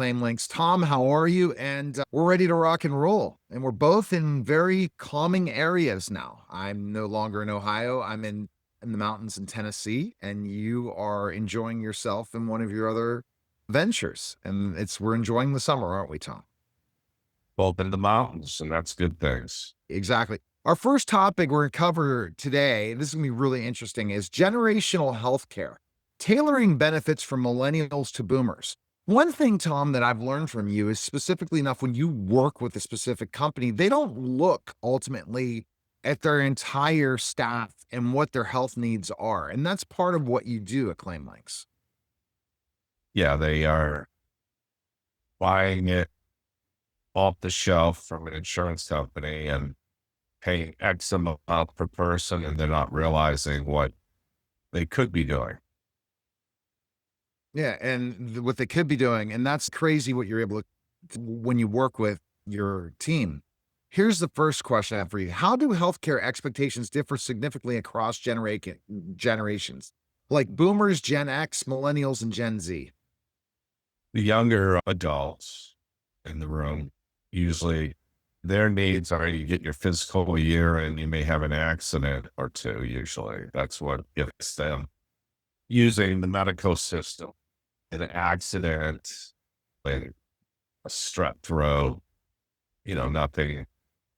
Claim Links. Tom, how are you? And we're ready to rock and roll. And we're both in very calming areas now. I'm no longer in Ohio. I'm in the mountains in Tennessee, and you are enjoying yourself in one of your other ventures. And we're enjoying the summer, aren't we, Tom? Both in the mountains, and that's good things. Exactly. Our first topic we're going to cover today, this is going to be really interesting, is generational healthcare, tailoring benefits from millennials to boomers. One thing, Tom, that I've learned from you is specifically enough when you work with a specific company, they don't look ultimately at their entire staff and what their health needs are. And that's part of what you do at Claim Links. Yeah, they are buying it off the shelf from an insurance company and paying X amount per person, and they're not realizing what they could be doing. Yeah, and what they could be doing, and that's crazy what you're able to when you work with your team. Here's the first question I have for you. How do healthcare expectations differ significantly across generations? Like boomers, Gen X, millennials, and Gen Z? The younger adults in the room, usually their needs are you get your physical year and you may have an accident or two. Usually that's what gets them using the medical system. An accident, like a strep throat, nothing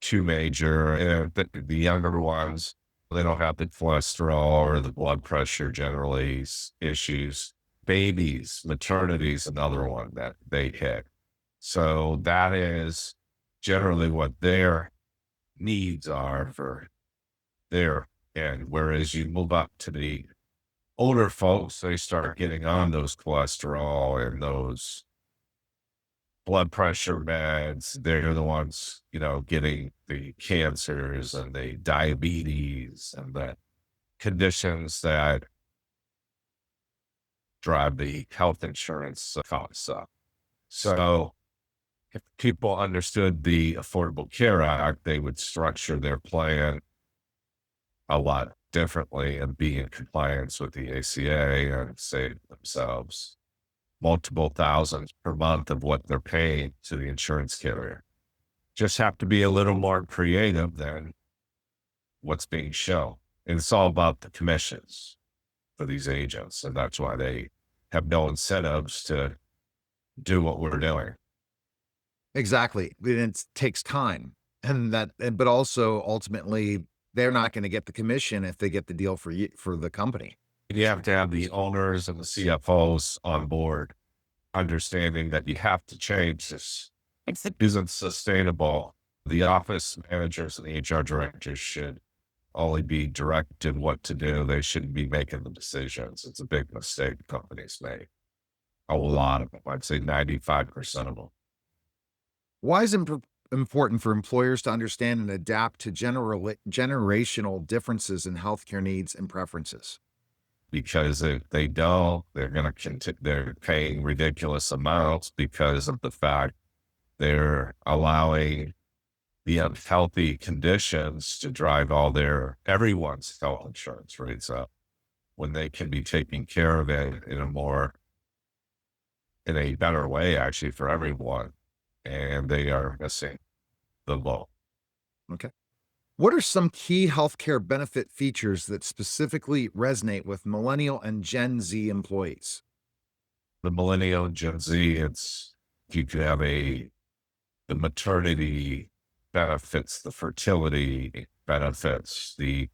too major. And the younger ones, they don't have the cholesterol or the blood pressure generally issues. Babies, maternity is another one that they hit. So that is generally what their needs are for their end. Whereas you move up to the older folks, they start getting on those cholesterol and those blood pressure meds. They're the ones, getting the cancers and the diabetes and the conditions that drive the health insurance costs up. So if people understood the Affordable Care Act, they would structure their plan a lot differently and be in compliance with the ACA and save themselves multiple thousands per month of what they're paying to the insurance carrier. Just have to be a little more creative than what's being shown. And it's all about the commissions for these agents. And that's why they have no incentives to do what we're doing. Exactly. And it takes time. But also ultimately, they're not going to get the commission if they get the deal for you, for the company. You have to have the owners and the CFOs on board, understanding that you have to change this. It isn't sustainable. The office managers and the HR directors should only be directed what to do. They shouldn't be making the decisions. It's a big mistake companies make. A lot of them. I'd say 95% of them. Why is it important for employers to understand and adapt to generational differences in healthcare needs and preferences? Because if they don't, they're going to continue, they're paying ridiculous amounts because of the fact they're allowing the unhealthy conditions to drive everyone's health insurance rates up when they can be taking care of it in a better way, actually, for everyone. And they are missing the law. Okay. What are some key healthcare benefit features that specifically resonate with millennial and Gen Z employees? The millennial and Gen Z, you could have the maternity benefits, the fertility benefits, the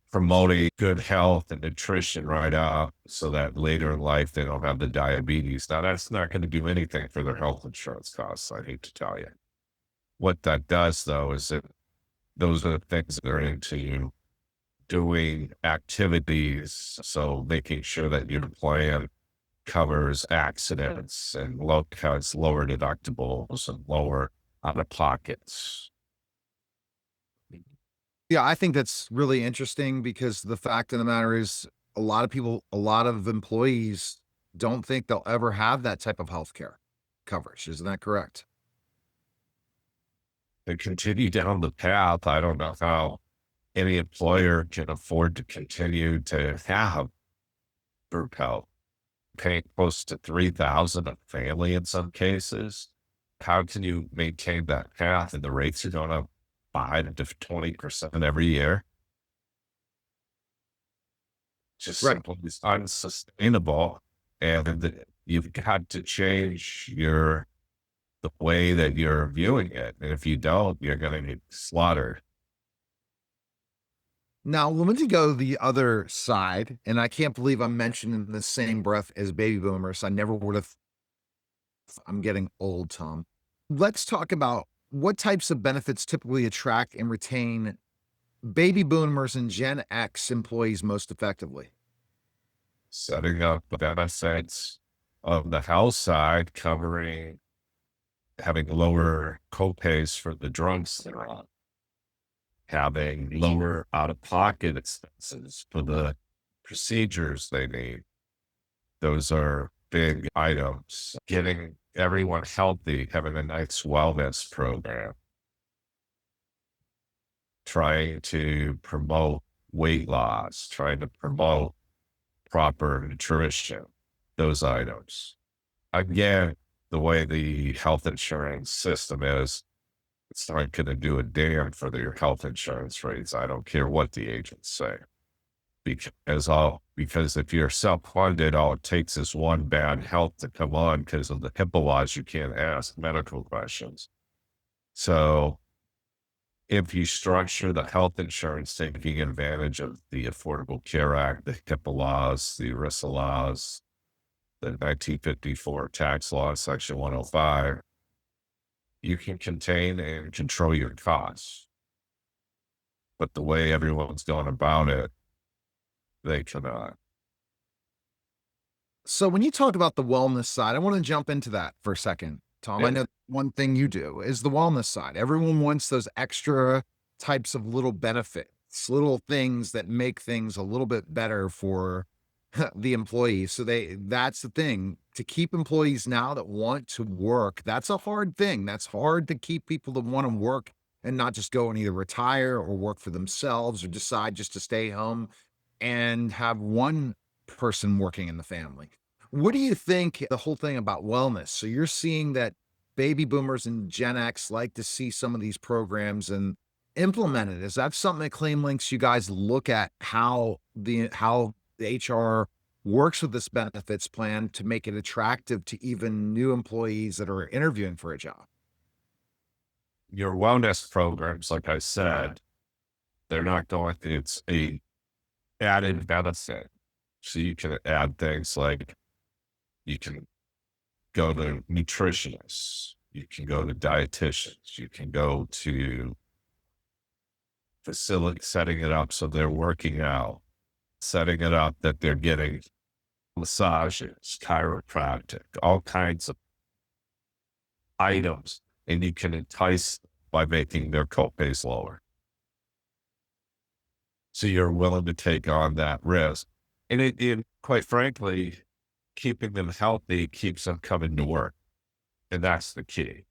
promoting good health and nutrition right out so that later in life they don't have the diabetes. Now, that's not going to do anything for their health insurance costs, I hate to tell you. What that does, though, is that those are the things that are into doing activities. So making sure that your plan covers accidents and has lower deductibles and lower out of pockets. Yeah, I think that's really interesting because the fact of the matter is a lot of employees don't think they'll ever have that type of healthcare coverage. Isn't that correct? And continue down the path. I don't know how any employer can afford to continue to have group health paying close to 3,000 a family in some cases. How can you maintain that path? And the rates are going up 5 to 20% every year. Just Right. simply is unsustainable. And you've got to change the way that you're viewing it. And if you don't, you're going to get slaughtered. Now, let me go the other side, and I can't believe I'm mentioning the same breath as baby boomers. I never would have. I'm getting old, Tom. Let's talk about what types of benefits typically attract and retain baby boomers and Gen X employees most effectively. Setting up benefits on the health side, covering having lower copays for the drugs they're on, having lower out of pocket expenses for the procedures they need. Those are big items. Getting everyone healthy, having a nice wellness program, trying to promote weight loss, trying to promote proper nutrition, those items. Again, the way the health insurance system is, it's not going to do a damn for your health insurance rates. I don't care what the agents say. Because if you're self-funded, all it takes is one bad health to come on because of the HIPAA laws. You can't ask medical questions. So if you structure the health insurance taking advantage of the Affordable Care Act, the HIPAA laws, the ERISA laws, the 1954 tax law, Section 105, you can contain and control your costs. But the way everyone's going about it, they cannot. So, when you talk about the wellness side, I want to jump into that for a second, Tom. I Yeah. know one thing you do is the wellness side. Everyone wants those extra types of little benefits, little things that make things a little bit better for the employees. So that's the thing to keep employees now that want to work. That's a hard thing. That's hard to keep people that want to work and not just go and either retire or work for themselves or decide just to stay home and have one person working in the family. What do you think the whole thing about wellness? So you're seeing that baby boomers and Gen X like to see some of these programs and implement it. Is that something at Claim Links you guys look at how the HR works with this benefits plan to make it attractive to even new employees that are interviewing for a job? Your wellness programs, like I said, they're not going to, it's a added benefit. So you can add things like you can go to nutritionists, you can go to dietitians, you can go to facility setting it up so they're working out, setting it up that they're getting massages, chiropractic, all kinds of items, and you can entice by making their copays lower. So you're willing to take on that risk. And it quite frankly, keeping them healthy keeps them coming to work. And that's the key.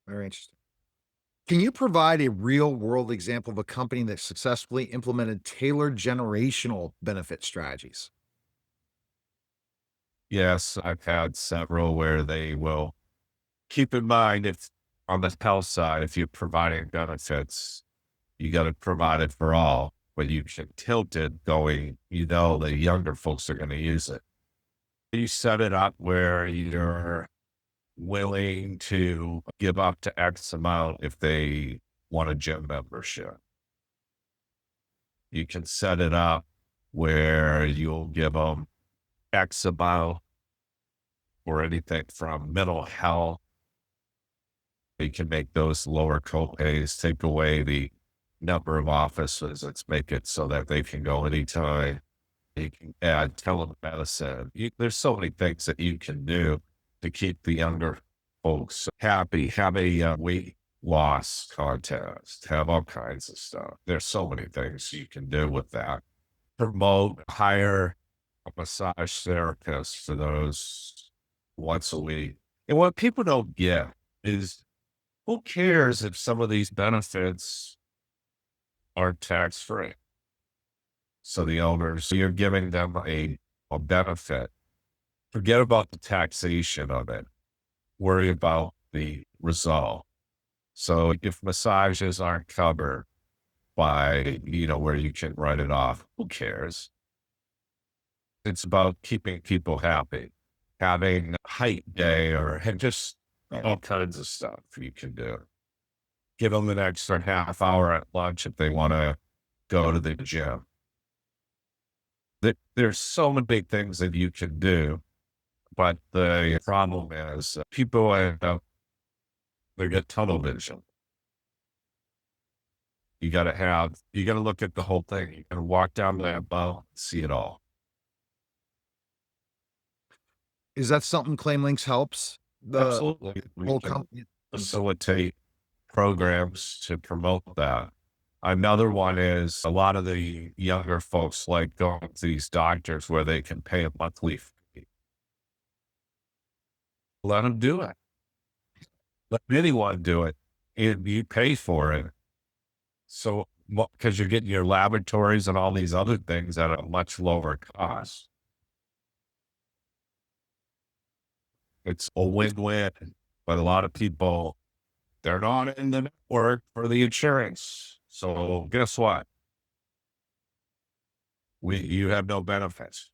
Very interesting. Can you provide a real world example of a company that successfully implemented tailored generational benefit strategies? Yes, I've had several where they will keep in mind if on the health side, if you're providing benefits, you got to provide it for all, but you can tilt it going, the younger folks are going to use it. You set it up where you're willing to give up to X amount if they want a gym membership. You can set it up where you'll give them X amount or anything from mental health. You can make those lower copays, take away the number of office visits, make it so that they can go anytime. You can add telemedicine. There's so many things that you can do to keep the younger folks happy. Have a weight loss contest. Have all kinds of stuff. There's so many things you can do with that. Promote, hire a massage therapist for those once a week. And what people don't get is who cares if some of these benefits are tax free? So the owners, you're giving them a benefit. Forget about the taxation of it. Worry about the result. So if massages aren't covered by, where you can write it off, who cares? It's about keeping people happy, having a height day or just all kinds of stuff you can do. Give them an extra half hour at lunch if they want to go to the gym. There's so many big things that you can do, but the problem is people end up, they get tunnel vision. You got to look at the whole thing. You got to walk down that aisle, see it all. Is that something ClaimLinks helps? The Absolutely. We whole can company? facilitate programs to promote that. Another one is a lot of the younger folks like going to these doctors where they can pay a monthly fee. Let them do it. Let anyone do it. And you pay for it. So, because you're getting your laboratories and all these other things at a much lower cost. It's a win-win, but a lot of people, they're not in the network for the insurance. So guess what? You have no benefits.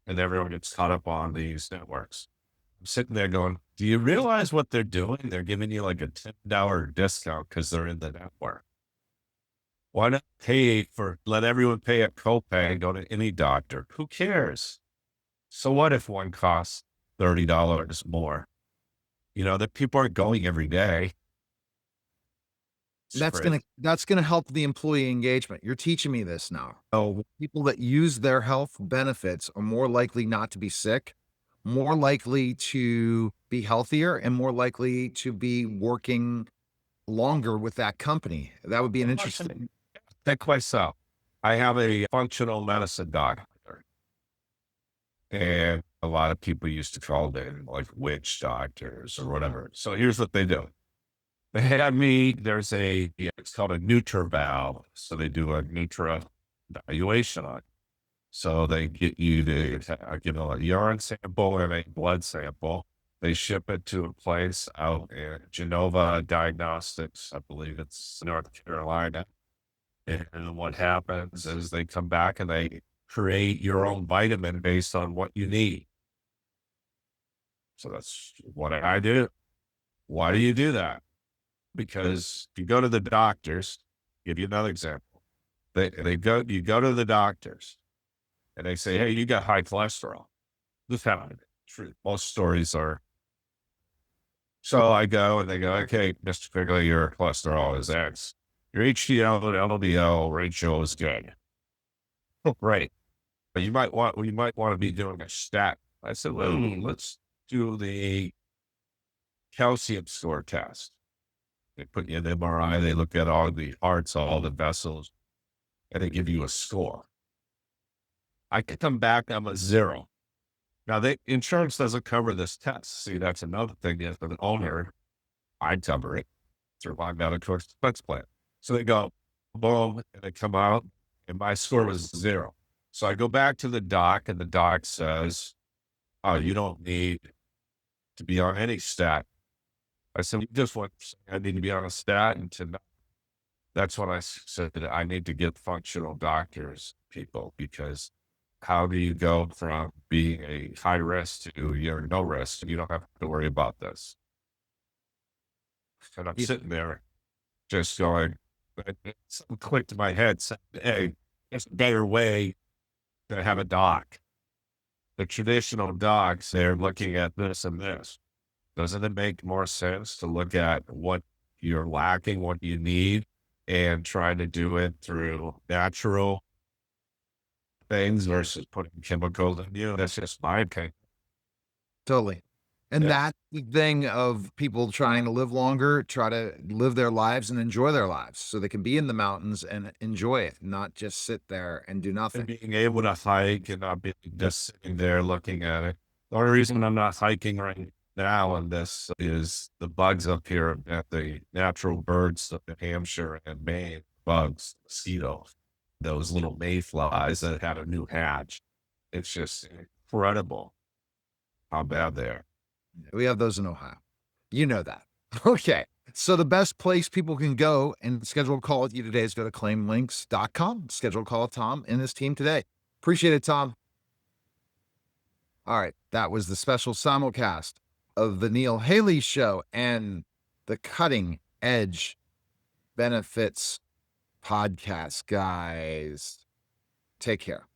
And everyone gets caught up on these networks. I'm sitting there going, do you realize what they're doing? They're giving you like a $10 discount because they're in the network. Why not let everyone pay a copay and go to any doctor? Who cares? So what if one costs $30 more? That people aren't going every day. That's gonna help the employee engagement. You're teaching me this now. Oh, People that use their health benefits are more likely not to be sick, more likely to be healthier, and more likely to be working longer with that company. That would be an interesting. take myself. I have a functional medicine doctor, and a lot of people used to call them like witch doctors or whatever. So here's what they do. They had me, it's called a Nutra valve. So they do a Nutra evaluation on it. So they get you to get a urine sample and a blood sample. They ship it to a place out in Genova Diagnostics. I believe it's North Carolina. And what happens is they come back and they create your own vitamin based on what you need. So that's what I do. Why do you do that? Because if you go to the doctors, give you another example. You go to the doctors and they say, hey, you got high cholesterol. This happened. True. Most stories are. So I go and they go, okay, Mr. Figley, your cholesterol is X. Your HDL and LDL ratio is good. Right. But you might want to be doing a stat. I said, well, let's do the calcium score test. They put you in the MRI, they look at all the hearts, all the vessels, and they give you a score. I can come back, I'm a 0. Now, insurance doesn't cover this test. See, that's another thing. As an owner, I cover it through my medical expense plan. So they go, boom, and they come out, and my score was 0. So I go back to the doc, and the doc says, oh, you don't need to be on any stat. I said, you just want to say I need to be on a stat, and that's when I said that I need to get functional doctors, people, because how do you go from being a high risk to you're no risk? You don't have to worry about this. And I'm sitting there just going, something clicked in my head saying, hey, there's a better way to have a doc. The traditional docs, they're looking at this and this. Doesn't it make more sense to look at what you're lacking, what you need, and try to do it through natural things versus putting chemicals in you? That's just my opinion. Totally. And Yeah. that's the thing of people trying to live longer, try to live their lives and enjoy their lives so they can be in the mountains and enjoy it, not just sit there and do And nothing. being able to hike and not be just sitting there looking at it. The only reason I'm not hiking right now on this is the bugs up here at the natural birds of New Hampshire and Maine, bugs, mosquitoes. those little mayflies that had a new hatch. It's just incredible how bad they are. We have those in Ohio. You know that. Okay. So the best place people can go and schedule a call with you today is go to claimlinks.com. Schedule a call with Tom and his team today. Appreciate it, Tom. All right. That was the special simulcast of the Neil Haley Show and the Cutting Edge Benefits podcast, guys. Take care.